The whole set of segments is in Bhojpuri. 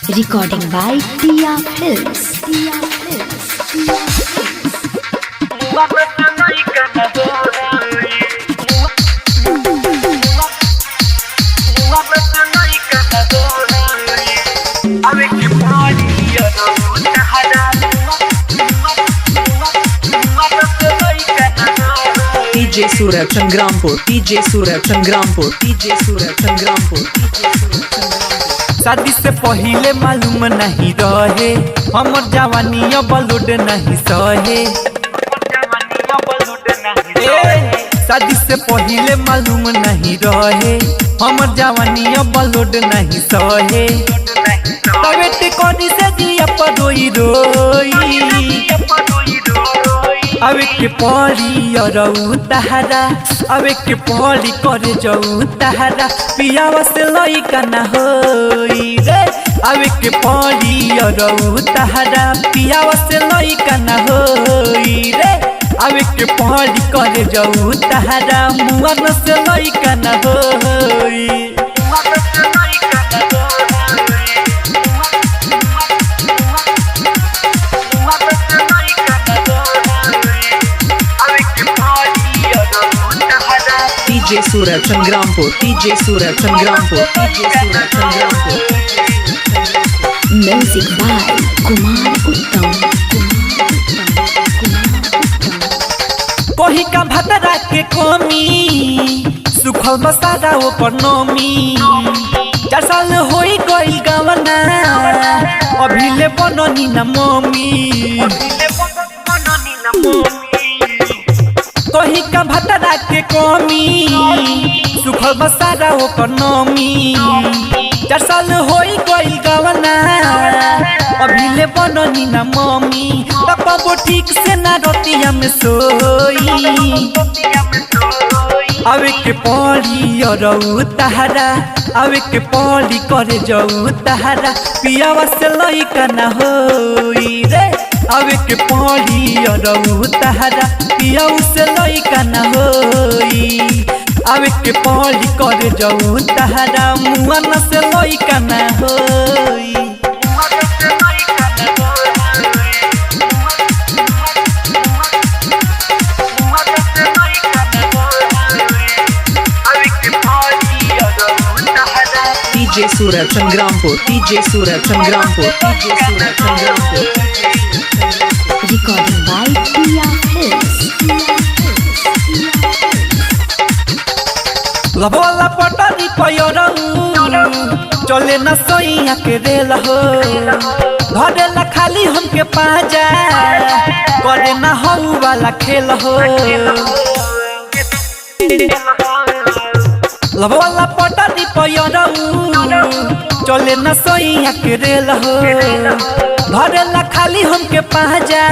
Recording by Tia Films. Tia Films. DJ Suraj Sangrampur, DJ Suraj Sangrampur, DJ Suraj Sangrampur, DJ Suraj Sangrampur। शादी से पहिले मालूम नहीं रहे हमर जवानी अब लूट नहीं सहे। शादी से पहिले मालूम नहीं रहे हमर जवानी अब लूट नहीं सहे। तबेटी कोनी से दिया पर रोई रोई अबे के पड़ी अरऊ तहरा अबे के पड़ी करे जाऊ तहरा पियावा से लइका ना होई रे। अबे के पड़ी अरऊ तहरा पियावा से लइका ना होई रे। अबे के पड़ी करे जाऊ तहरा मुआ न से लइका ना होई। DJ Suraj Sangrampur, DJ Suraj Sangrampur, DJ Suraj Sangrampur। Music by Kumar Uttam. कोही का भतरा के कमी सुखल बसादा ऊपर नमी। 4 साल होई गइल गवना अभी ले बननी ना मम्मी। कोही का भतरा के कमी सुखल बसादा ऊपर नमी। 4 साल होई गइल गवना अभी ले बननी ना मम्मी। तब ठीक से ना रोतिया में सोई अबे के पड़ी अरऊ तहरा अबे के पड़ी करे जाऊ तहरा पियावा से लइका ना होई रे। अबे के पड़ी अरऊ तहरा पियाऊ से लइका ना होई। अबे के पड़ी करे जाऊ तहरा मुआ न से लइका ना होई। DJ Suraj Sangrampur, DJ Suraj Sangrampur, DJ Suraj Sangrampur। Recording by Tia Films. लबोला पटरी पयरऊ चले न सैया के रेल हो। धरेला खाली हमके पाजा करे न हऊ वाला खेल हो। लबोला पटरी पयरऊ चले न सैया के रेल हो। धरेला खाली हमके पाजा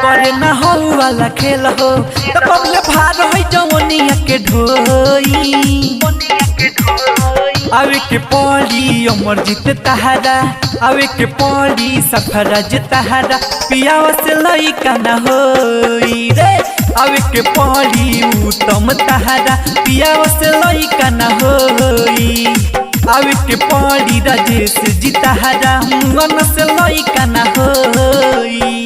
करे न हऊ वाला खेल हो। त कबले भार है जवनिया के ढोई अबे के पड़ी अमर जीत तहरा अबे के पड़ी सफराज तहरा पियावा से लइका ना होई रे। अबे के पड़ी उत्तम तहरा पियावा से लइका ना होई। अबे के पड़ी राजेश जी तहरा मुआ न से लइका ना होई।